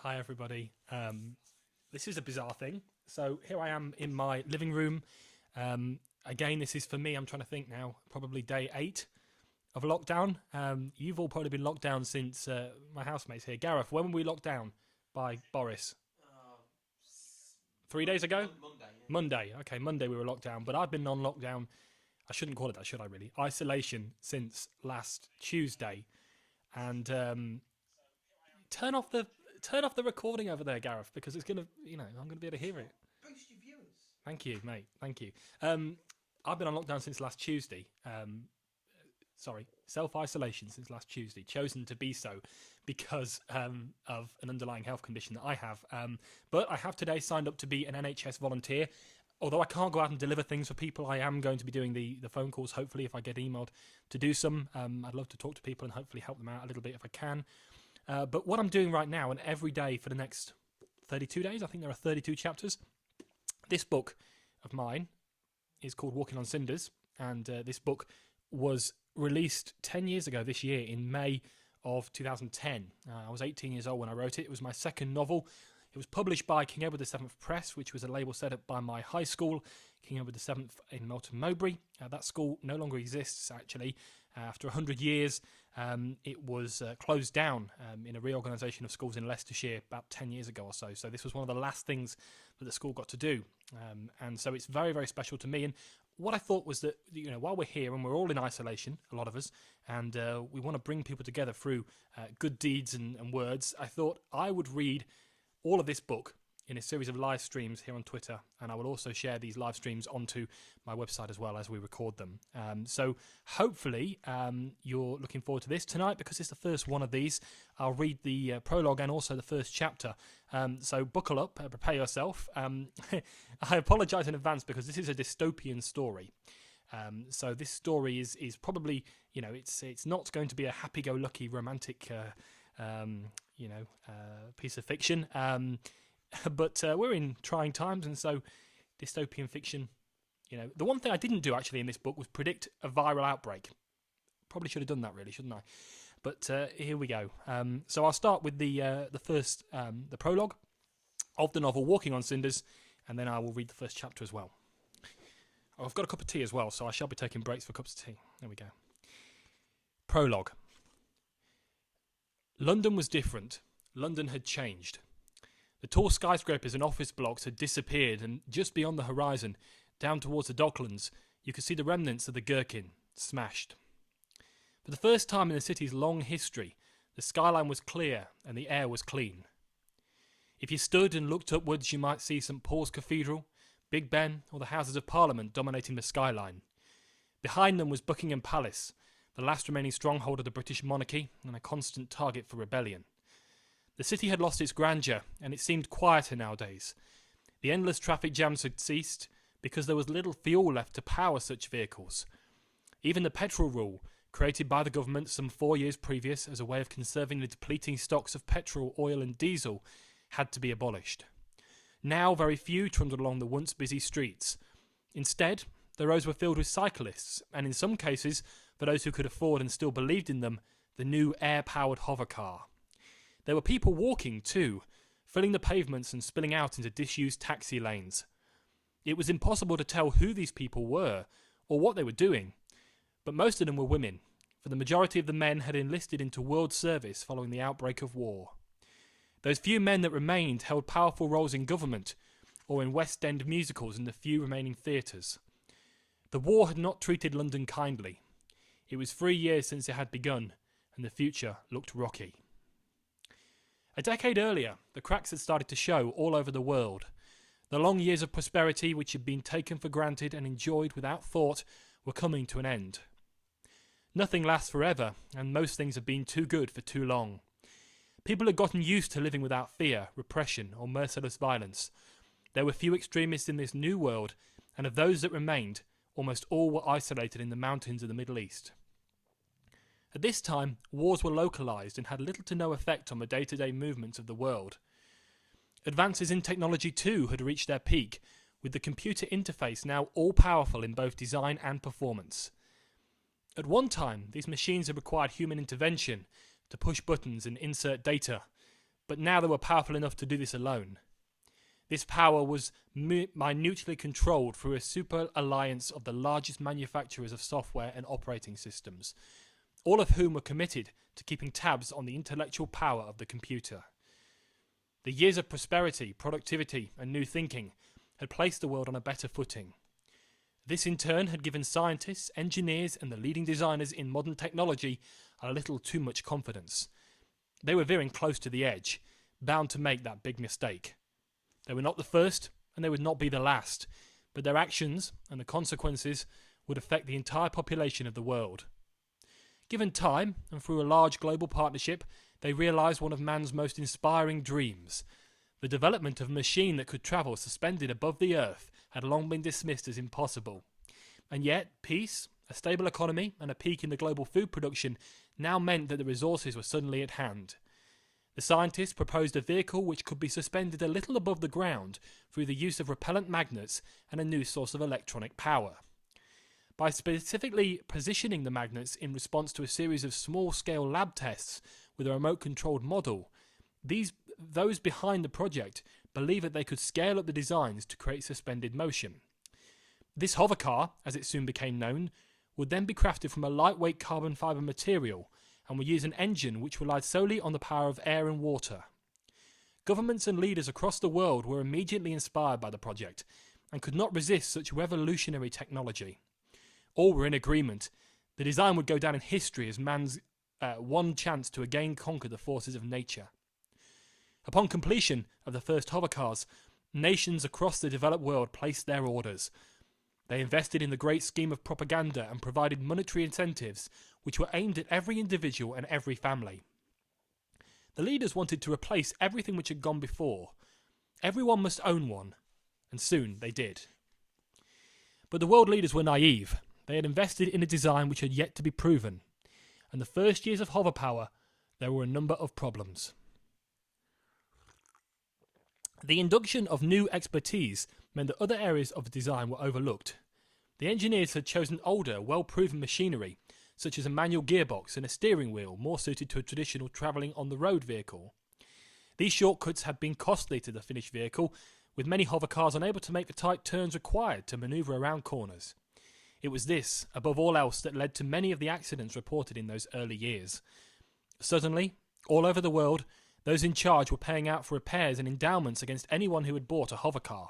Hi, everybody. This is a bizarre thing. So here I am in my living room. Again, this is for me, I'm trying to think now, probably day 8 of lockdown. You've all probably been locked down since my housemates here. Gareth, when were we locked down by Boris? 3 days ago? Monday. Yeah. Monday. Okay, Monday we were locked down. But I've been on lockdown. I shouldn't call it that, should I really? Isolation since last Tuesday. And turn off the recording over there, Gareth, because it's gonna, I'm gonna be able to hear it. Boost your viewers. Thank you, mate. Thank you. I've been on lockdown since last Tuesday. Self-isolation since last Tuesday. Chosen to be so because of an underlying health condition that I have. But I have today signed up to be an NHS volunteer. Although I can't go out and deliver things for people, I am going to be doing the phone calls, hopefully, if I get emailed to do some. I'd love to talk to people and hopefully help them out a little bit if I can. But what I'm doing right now, and every day for the next 32 days, I think there are 32 chapters, this book of mine is called Walking on Cinders, and this book was released 10 years ago this year in May of 2010. I was 18 years old when I wrote it. It was my second novel. It was published by King Edward VII Press, which was a label set up by my high school, King Edward VII in Melton Mowbray. That school no longer exists, actually. After 100 years, it was closed down in a reorganisation of schools in Leicestershire about 10 years ago or so. So this was one of the last things that the school got to do. And so it's very, very special to me. And what I thought was that, while we're here and we're all in isolation, a lot of us, and we want to bring people together through good deeds and words, I thought I would read all of this book in a series of live streams here on Twitter, and I will also share these live streams onto my website as well as we record them. So hopefully you're looking forward to this tonight because it's the first one of these. I'll read the prologue and also the first chapter. So buckle up, prepare yourself. I apologise in advance because this is a dystopian story. So this story is probably, it's not going to be a happy-go-lucky romantic piece of fiction. But we're in trying times, and so dystopian fiction, the one thing I didn't do actually in this book was predict a viral outbreak. Probably should have done that, really, shouldn't I? But here we go. So I'll start with the first, the prologue of the novel Walking on Cinders, and then I will read the first chapter as well. Oh, I've got a cup of tea as well, so I shall be taking breaks for cups of tea. There we go. Prologue. London was different. London had changed. The tall skyscrapers and office blocks had disappeared, and just beyond the horizon, down towards the Docklands, you could see the remnants of the Gherkin, smashed. For the first time in the city's long history, the skyline was clear and the air was clean. If you stood and looked upwards, you might see St Paul's Cathedral, Big Ben, or the Houses of Parliament dominating the skyline. Behind them was Buckingham Palace, the last remaining stronghold of the British monarchy and a constant target for rebellion. The city had lost its grandeur, and it seemed quieter nowadays. The endless traffic jams had ceased because there was little fuel left to power such vehicles. Even the petrol rule, created by the government some 4 years previous as a way of conserving the depleting stocks of petrol, oil and diesel, had to be abolished. Now very few trundled along the once busy streets. Instead, the roads were filled with cyclists, and in some cases, for those who could afford and still believed in them, the new air-powered hover car. There were people walking too, filling the pavements and spilling out into disused taxi lanes. It was impossible to tell who these people were or what they were doing, but most of them were women, for the majority of the men had enlisted into world service following the outbreak of war. Those few men that remained held powerful roles in government or in West End musicals in the few remaining theatres. The war had not treated London kindly. It was 3 years since it had begun, and the future looked rocky. A decade earlier, the cracks had started to show all over the world. The long years of prosperity which had been taken for granted and enjoyed without thought were coming to an end. Nothing lasts forever, and most things have been too good for too long. People had gotten used to living without fear, repression, or merciless violence. There were few extremists in this new world, and of those that remained, almost all were isolated in the mountains of the Middle East. At this time, wars were localised and had little to no effect on the day-to-day movements of the world. Advances in technology too had reached their peak, with the computer interface now all-powerful in both design and performance. At one time, these machines had required human intervention to push buttons and insert data, but now they were powerful enough to do this alone. This power was minutely controlled through a super alliance of the largest manufacturers of software and operating systems, all of whom were committed to keeping tabs on the intellectual power of the computer. The years of prosperity, productivity, and new thinking had placed the world on a better footing. This in turn had given scientists, engineers, and the leading designers in modern technology a little too much confidence. They were veering close to the edge, bound to make that big mistake. They were not the first, and they would not be the last, but their actions and the consequences would affect the entire population of the world. Given time, and through a large global partnership, they realised one of man's most inspiring dreams. The development of a machine that could travel suspended above the earth had long been dismissed as impossible. And yet, peace, a stable economy, and a peak in the global food production now meant that the resources were suddenly at hand. The scientists proposed a vehicle which could be suspended a little above the ground through the use of repellent magnets and a new source of electronic power. By specifically positioning the magnets in response to a series of small-scale lab tests with a remote-controlled model, those behind the project believed that they could scale up the designs to create suspended motion. This hovercar, as it soon became known, would then be crafted from a lightweight carbon fibre material and would use an engine which relied solely on the power of air and water. Governments and leaders across the world were immediately inspired by the project and could not resist such revolutionary technology. All were in agreement. The design would go down in history as man's one chance to again conquer the forces of nature. Upon completion of the first hovercars, nations across the developed world placed their orders. They invested in the great scheme of propaganda and provided monetary incentives which were aimed at every individual and every family. The leaders wanted to replace everything which had gone before. Everyone must own one, and soon they did. But the world leaders were naive. They had invested in a design which had yet to be proven. And the first years of hover power, there were a number of problems. The induction of new expertise meant that other areas of the design were overlooked. The engineers had chosen older, well-proven machinery, such as a manual gearbox and a steering wheel more suited to a traditional travelling on the road vehicle. These shortcuts had been costly to the finished vehicle, with many hovercars unable to make the tight turns required to manoeuvre around corners. It was this, above all else, that led to many of the accidents reported in those early years. Suddenly, all over the world, those in charge were paying out for repairs and endowments against anyone who had bought a hovercar.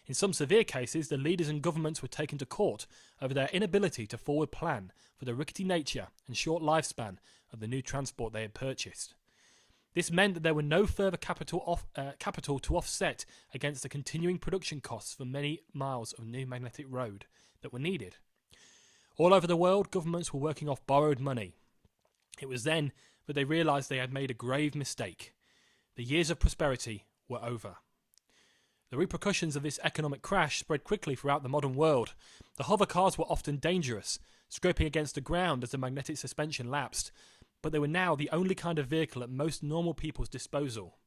In some severe cases, the leaders and governments were taken to court over their inability to forward plan for the rickety nature and short lifespan of the new transport they had purchased. This meant that there were no further capital to offset against the continuing production costs for many miles of new magnetic road that were needed. All over the world, governments were working off borrowed money. It was then that they realised they had made a grave mistake. The years of prosperity were over. The repercussions of this economic crash spread quickly throughout the modern world. The hovercars were often dangerous, scraping against the ground as the magnetic suspension lapsed, but they were now the only kind of vehicle at most normal people's disposal.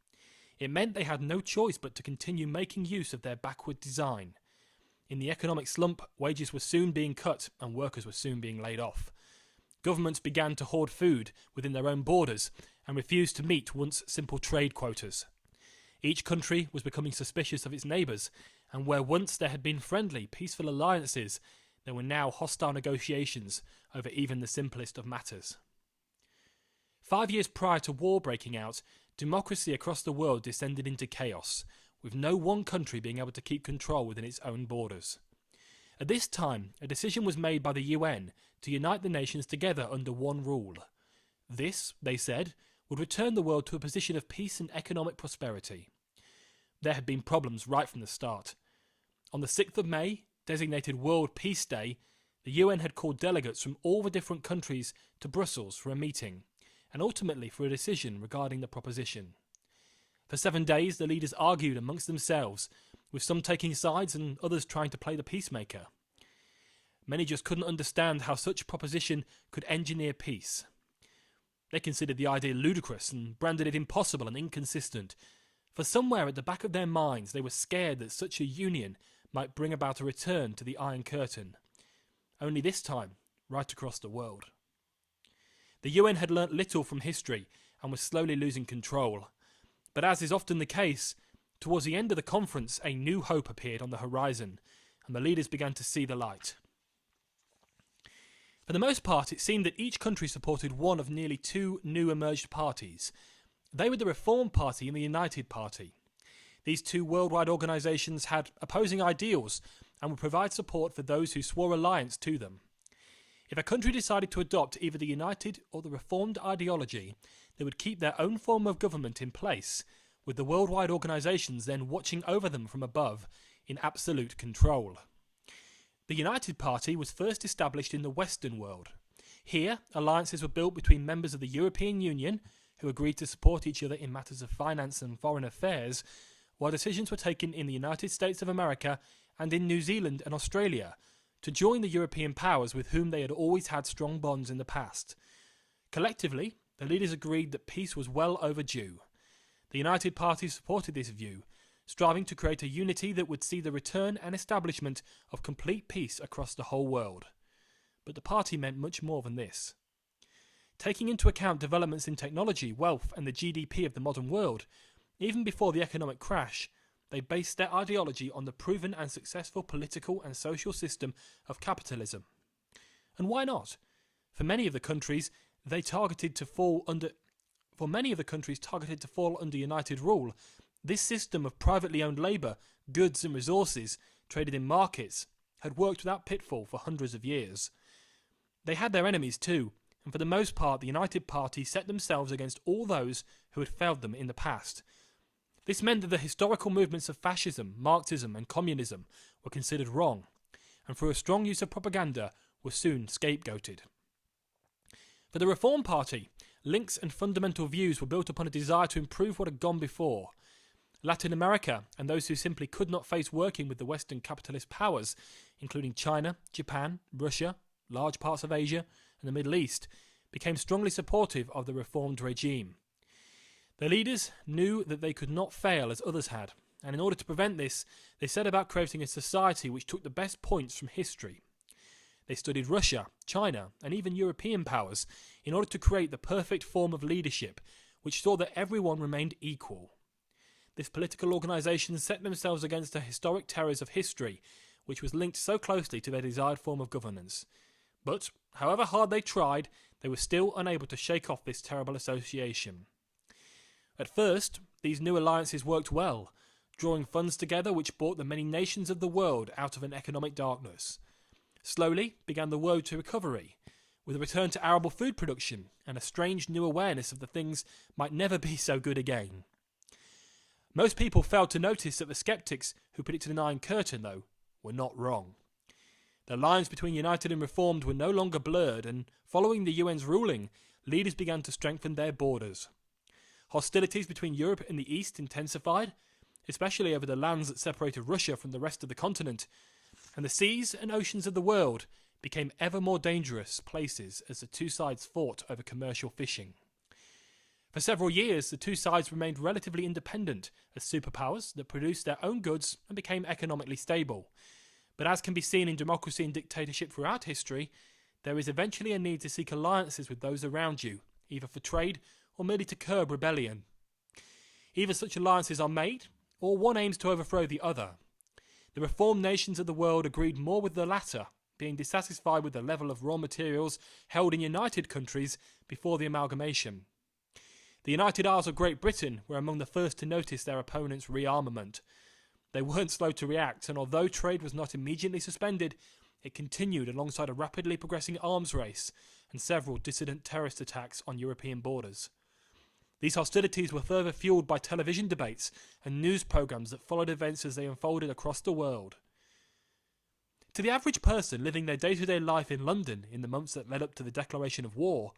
It meant they had no choice but to continue making use of their backward design. In the economic slump, wages were soon being cut and workers were soon being laid off. Governments began to hoard food within their own borders and refused to meet once simple trade quotas. Each country was becoming suspicious of its neighbours, and where once there had been friendly, peaceful alliances, there were now hostile negotiations over even the simplest of matters. 5 years prior to war breaking out, democracy across the world descended into chaos, with no one country being able to keep control within its own borders. At this time, a decision was made by the UN to unite the nations together under one rule. This, they said, would return the world to a position of peace and economic prosperity. There had been problems right from the start. On the 6th of May, designated World Peace Day, the UN had called delegates from all the different countries to Brussels for a meeting, and ultimately for a decision regarding the proposition. For 7 days, the leaders argued amongst themselves, with some taking sides and others trying to play the peacemaker. Many just couldn't understand how such a proposition could engineer peace. They considered the idea ludicrous and branded it impossible and inconsistent, for somewhere at the back of their minds they were scared that such a union might bring about a return to the Iron Curtain, only this time right across the world. The UN had learnt little from history and was slowly losing control. But as is often the case, towards the end of the conference, a new hope appeared on the horizon, and the leaders began to see the light. For the most part, it seemed that each country supported one of nearly two new emerged parties. They were the Reform Party and the United Party. These two worldwide organisations had opposing ideals and would provide support for those who swore alliance to them. If a country decided to adopt either the United or the Reformed ideology, they would keep their own form of government in place, with the worldwide organisations then watching over them from above in absolute control. The United Party was first established in the Western world. Here, alliances were built between members of the European Union, who agreed to support each other in matters of finance and foreign affairs, while decisions were taken in the United States of America and in New Zealand and Australia to join the European powers with whom they had always had strong bonds in the past. Collectively, the leaders agreed that peace was well overdue. The United Party supported this view, striving to create a unity that would see the return and establishment of complete peace across the whole world. But the party meant much more than this. Taking into account developments in technology, wealth, and the GDP of the modern world, even before the economic crash, they based their ideology on the proven and successful political and social system of capitalism. And why not? For many of the countries targeted to fall under United rule, this system of privately owned labour, goods and resources traded in markets had worked without pitfall for hundreds of years. They had their enemies too, and for the most part the United Party set themselves against all those who had failed them in the past. This meant that the historical movements of fascism, Marxism and communism were considered wrong, and through a strong use of propaganda were soon scapegoated. For the Reform Party, links and fundamental views were built upon a desire to improve what had gone before. Latin America and those who simply could not face working with the Western capitalist powers, including China, Japan, Russia, large parts of Asia and the Middle East, became strongly supportive of the reformed regime. The leaders knew that they could not fail as others had, and in order to prevent this, they set about creating a society which took the best points from history. They studied Russia, China, and even European powers in order to create the perfect form of leadership, which saw that everyone remained equal. This political organisation set themselves against the historic terrors of history, which was linked so closely to their desired form of governance. But, however hard they tried, they were still unable to shake off this terrible association. At first, these new alliances worked well, drawing funds together which brought the many nations of the world out of an economic darkness. Slowly began the road to recovery, with a return to arable food production and a strange new awareness of the things might never be so good again. Most people failed to notice that the skeptics who predicted an Iron Curtain, though, were not wrong. The lines between United and Reformed were no longer blurred, and following the UN's ruling, leaders began to strengthen their borders. Hostilities between Europe and the East intensified, especially over the lands that separated Russia from the rest of the continent, and the seas and oceans of the world became ever more dangerous places as the two sides fought over commercial fishing. For several years, the two sides remained relatively independent as superpowers that produced their own goods and became economically stable. But as can be seen in democracy and dictatorship throughout history, there is eventually a need to seek alliances with those around you, either for trade or merely to curb rebellion. Either such alliances are made, or one aims to overthrow the other. The reformed nations of the world agreed more with the latter, being dissatisfied with the level of raw materials held in united countries before the amalgamation. The United Isles of Great Britain were among the first to notice their opponents' rearmament. They weren't slow to react, and although trade was not immediately suspended, it continued alongside a rapidly progressing arms race and several dissident terrorist attacks on European borders. These hostilities were further fueled by television debates and news programmes that followed events as they unfolded across the world. To the average person living their day-to-day life in London in the months that led up to the declaration of war,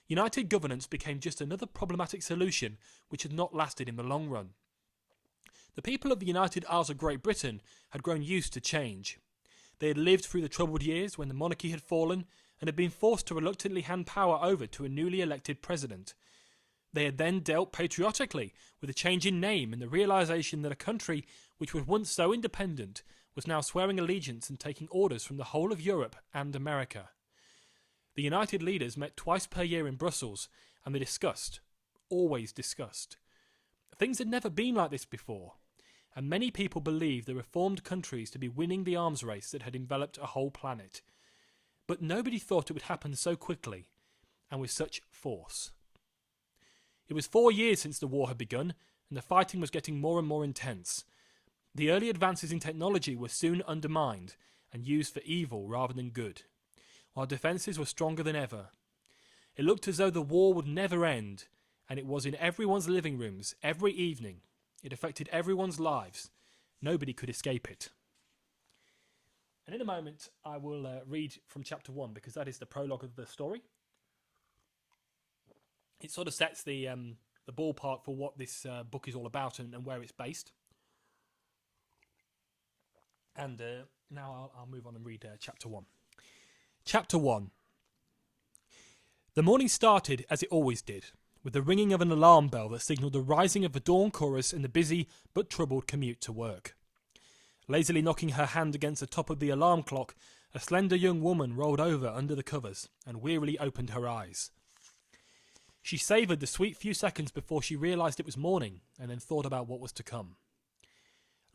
united governance became just another problematic solution which had not lasted in the long run. The people of the United Isles of Great Britain had grown used to change. They had lived through the troubled years when the monarchy had fallen and had been forced to reluctantly hand power over to a newly elected president. They had then dealt patriotically with a change in name and the realisation that a country which was once so independent was now swearing allegiance and taking orders from the whole of Europe and America. The United leaders met twice per year in Brussels, and they discussed, always discussed. Things had never been like this before, and many people believed the reformed countries to be winning the arms race that had enveloped a whole planet. But nobody thought it would happen so quickly, and with such force. It was 4 years since the war had begun, and the fighting was getting more and more intense. The early advances in technology were soon undermined and used for evil rather than good, while defences were stronger than ever. It looked as though the war would never end, and it was in everyone's living rooms every evening. It affected everyone's lives. Nobody could escape it. And in a moment, I will read from chapter 1, because that is the prologue of the story. It sort of sets the ballpark for what this book is all about and where it's based. And now I'll move on and read chapter 1. Chapter 1. The morning started as it always did, with the ringing of an alarm bell that signalled the rising of the dawn chorus in the busy but troubled commute to work. Lazily knocking her hand against the top of the alarm clock, a slender young woman rolled over under the covers and wearily opened her eyes. She savoured the sweet few seconds before she realised it was morning, and then thought about what was to come.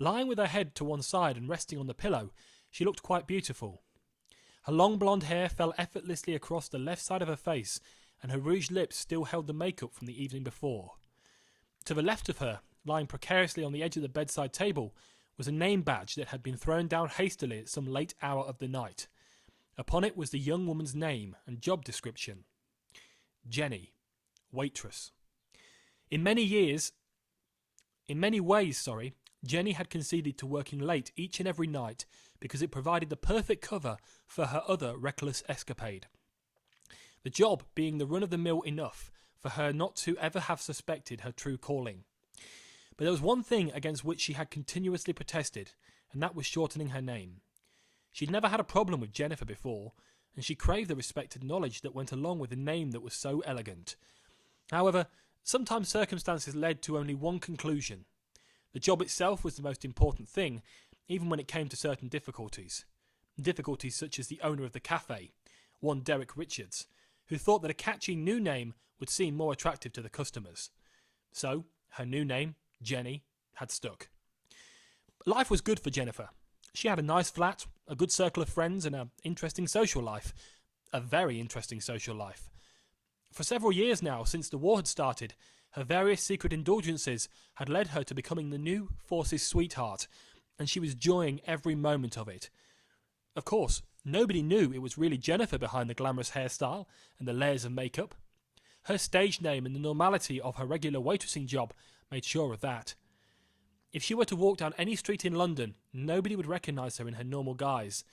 Lying with her head to one side and resting on the pillow, she looked quite beautiful. Her long blonde hair fell effortlessly across the left side of her face, and her rouged lips still held the makeup from the evening before. To the left of her, lying precariously on the edge of the bedside table, was a name badge that had been thrown down hastily at some late hour of the night. Upon it was the young woman's name and job description. Jenny, waitress. In many ways, Jenny had conceded to working late each and every night because it provided the perfect cover for her other reckless escapade. The job being the run-of-the-mill enough for her not to ever have suspected her true calling. But there was one thing against which she had continuously protested, and that was shortening her name. She'd never had a problem with Jennifer before, and she craved the respect and knowledge that went along with a name that was so elegant. However, sometimes circumstances led to only one conclusion. The job itself was the most important thing, even when it came to certain difficulties. Difficulties such as the owner of the cafe, one Derek Richards, who thought that a catchy new name would seem more attractive to the customers. So, her new name, Jenny, had stuck. Life was good for Jennifer. She had a nice flat, a good circle of friends, and an interesting social life. A very interesting social life. For several years now, since the war had started, her various secret indulgences had led her to becoming the new force's sweetheart, and she was enjoying every moment of it. Of course, nobody knew it was really Jennifer behind the glamorous hairstyle and the layers of makeup. Her stage name and the normality of her regular waitressing job made sure of that. If she were to walk down any street in London, nobody would recognise her in her normal guise.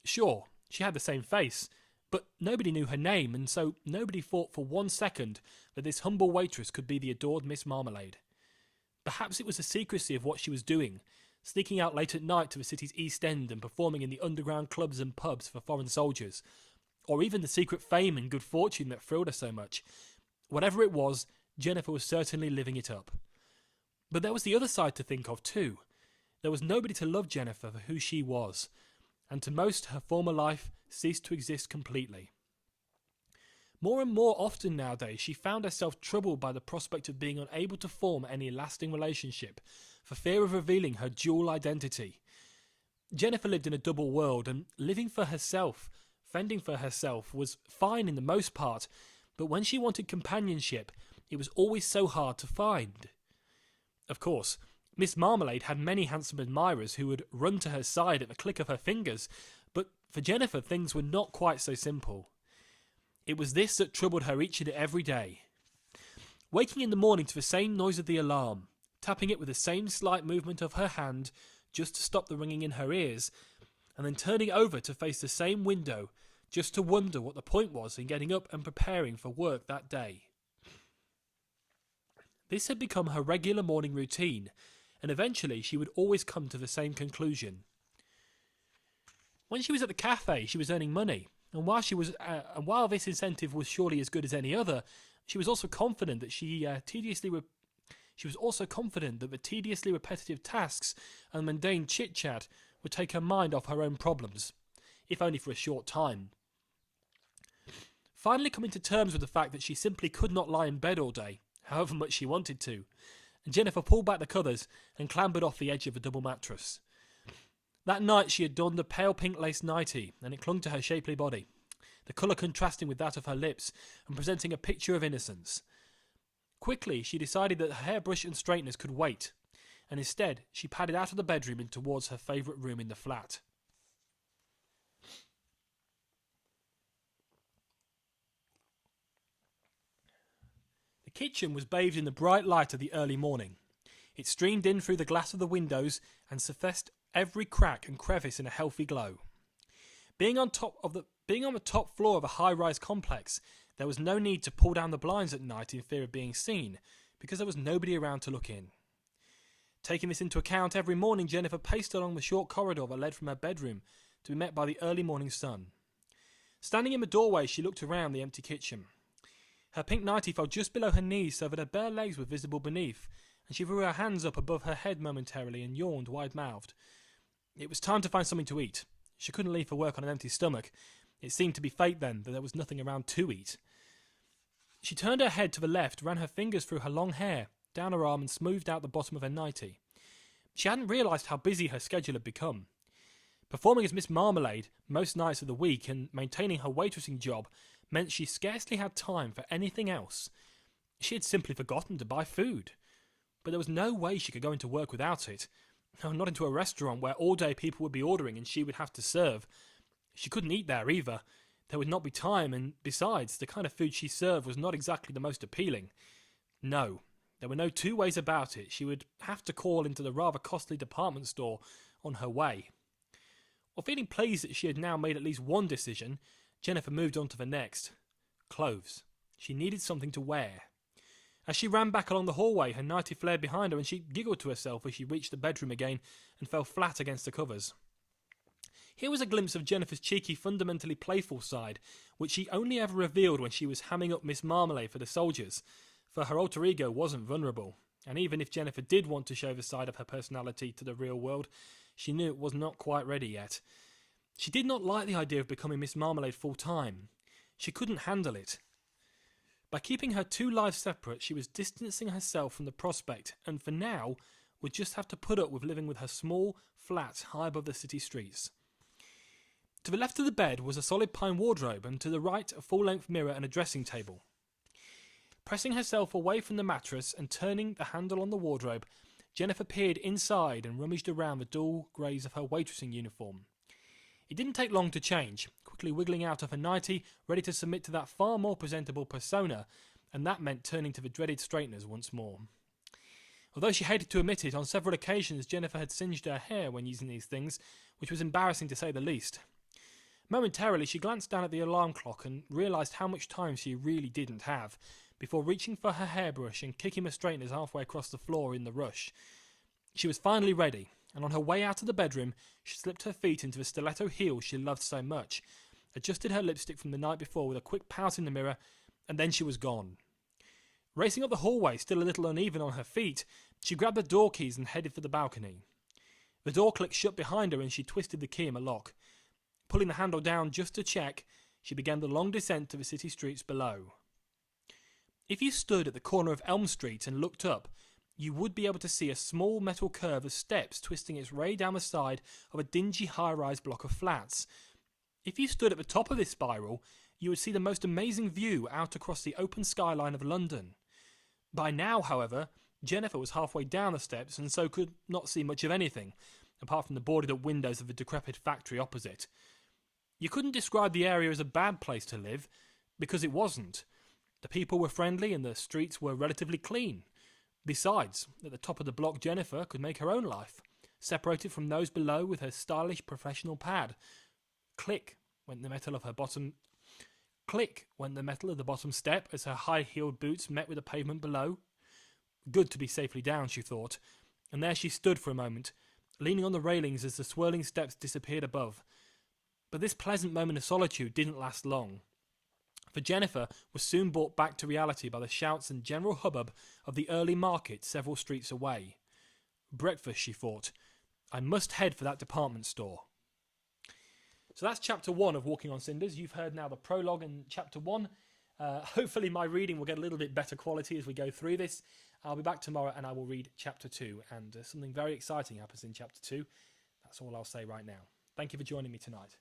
Sure, she had the same face, but nobody knew her name, and so nobody thought for 1 second that this humble waitress could be the adored Miss Marmalade. Perhaps it was the secrecy of what she was doing, sneaking out late at night to the city's East End and performing in the underground clubs and pubs for foreign soldiers, or even the secret fame and good fortune that thrilled her so much. Whatever it was, Jennifer was certainly living it up. But there was the other side to think of too. There was nobody to love Jennifer for who she was, and to most her former life ceased to exist completely. More and more often nowadays, she found herself troubled by the prospect of being unable to form any lasting relationship, for fear of revealing her dual identity. Jennifer lived in a double world, and living for herself, fending for herself, was fine in the most part, but when she wanted companionship, it was always so hard to find. Of course, Miss Marmalade had many handsome admirers who would run to her side at the click of her fingers, but for Jennifer things were not quite so simple. It was this that troubled her each and every day. Waking in the morning to the same noise of the alarm, tapping it with the same slight movement of her hand just to stop the ringing in her ears, and then turning over to face the same window just to wonder what the point was in getting up and preparing for work that day. This had become her regular morning routine, and eventually she would always come to the same conclusion. When she was at the cafe, she was earning money, and while this incentive was surely as good as any other, she was also confident that the tediously repetitive tasks and mundane chit-chat would take her mind off her own problems, if only for a short time. Finally coming to terms with the fact that she simply could not lie in bed all day, however much she wanted to, and Jennifer pulled back the covers and clambered off the edge of a double mattress. That night she had donned a pale pink lace nightie, and it clung to her shapely body, the colour contrasting with that of her lips and presenting a picture of innocence. Quickly she decided that her hairbrush and straighteners could wait, and instead she padded out of the bedroom and towards her favourite room in the flat. The kitchen was bathed in the bright light of the early morning. It streamed in through the glass of the windows and suffused every crack and crevice in a healthy glow. Being on the top floor of a high-rise complex, there was no need to pull down the blinds at night in fear of being seen, because there was nobody around to look in. Taking this into account, every morning Jennifer paced along the short corridor that led from her bedroom to be met by the early morning sun. Standing in the doorway, she looked around the empty kitchen. Her pink nightie fell just below her knees so that her bare legs were visible beneath, and she threw her hands up above her head momentarily and yawned wide-mouthed. It was time to find something to eat. She couldn't leave for work on an empty stomach. It seemed to be fate then that there was nothing around to eat. She turned her head to the left, ran her fingers through her long hair, down her arm and smoothed out the bottom of her nightie. She hadn't realised how busy her schedule had become. Performing as Miss Marmalade most nights of the week and maintaining her waitressing job meant she scarcely had time for anything else. She had simply forgotten to buy food. But there was no way she could go into work without it. No, not into a restaurant where all day people would be ordering and she would have to serve. She couldn't eat there either. There would not be time, and besides, the kind of food she served was not exactly the most appealing. No, there were no two ways about it. She would have to call into the rather costly department store on her way. While feeling pleased that she had now made at least one decision, Jennifer moved on to the next. Clothes. She needed something to wear. As she ran back along the hallway, her nightie flared behind her and she giggled to herself as she reached the bedroom again and fell flat against the covers. Here was a glimpse of Jennifer's cheeky, fundamentally playful side, which she only ever revealed when she was hamming up Miss Marmalade for the soldiers, for her alter ego wasn't vulnerable, and even if Jennifer did want to show the side of her personality to the real world, she knew it was not quite ready yet. She did not like the idea of becoming Miss Marmalade full-time. She couldn't handle it. By keeping her two lives separate, she was distancing herself from the prospect, and for now, would just have to put up with living with her small flat high above the city streets. To the left of the bed was a solid pine wardrobe, and to the right a full-length mirror and a dressing table. Pressing herself away from the mattress and turning the handle on the wardrobe, Jennifer peered inside and rummaged around the dull greys of her waitressing uniform. It didn't take long to change, quickly wiggling out of her nightie, ready to submit to that far more presentable persona, and that meant turning to the dreaded straighteners once more. Although she hated to admit it, on several occasions Jennifer had singed her hair when using these things, which was embarrassing to say the least. Momentarily she glanced down at the alarm clock and realised how much time she really didn't have, before reaching for her hairbrush and kicking the straighteners halfway across the floor in the rush. She was finally ready, and on her way out of the bedroom she slipped her feet into the stiletto heels she loved so much, adjusted her lipstick from the night before with a quick pout in the mirror, and then she was gone. Racing up the hallway, still a little uneven on her feet, she grabbed the door keys and headed for the balcony. The door clicked shut behind her and she twisted the key in the lock. Pulling the handle down just to check, she began the long descent to the city streets below. If you stood at the corner of Elm Street and looked up, you would be able to see a small metal curve of steps twisting its way down the side of a dingy high-rise block of flats. If you stood at the top of this spiral, you would see the most amazing view out across the open skyline of London. By now, however, Jennifer was halfway down the steps and so could not see much of anything, apart from the boarded-up windows of the decrepit factory opposite. You couldn't describe the area as a bad place to live, because it wasn't. The people were friendly and the streets were relatively clean. Besides, at the top of the block Jennifer could make her own life, separated from those below with her stylish professional pad. Click went the metal of the bottom step as her high-heeled boots met with the pavement below. Good to be safely down, she thought, and there she stood for a moment, leaning on the railings as the swirling steps disappeared above. But this pleasant moment of solitude didn't last long, for Jennifer was soon brought back to reality by the shouts and general hubbub of the early market several streets away. Breakfast, she thought. I must head for that department store. So that's chapter 1 of Walking on Cinders. You've heard now the prologue and chapter 1. Hopefully my reading will get a little bit better quality as we go through this. I'll be back tomorrow and I will read chapter 2, and something very exciting happens in chapter 2. That's all I'll say right now. Thank you for joining me tonight.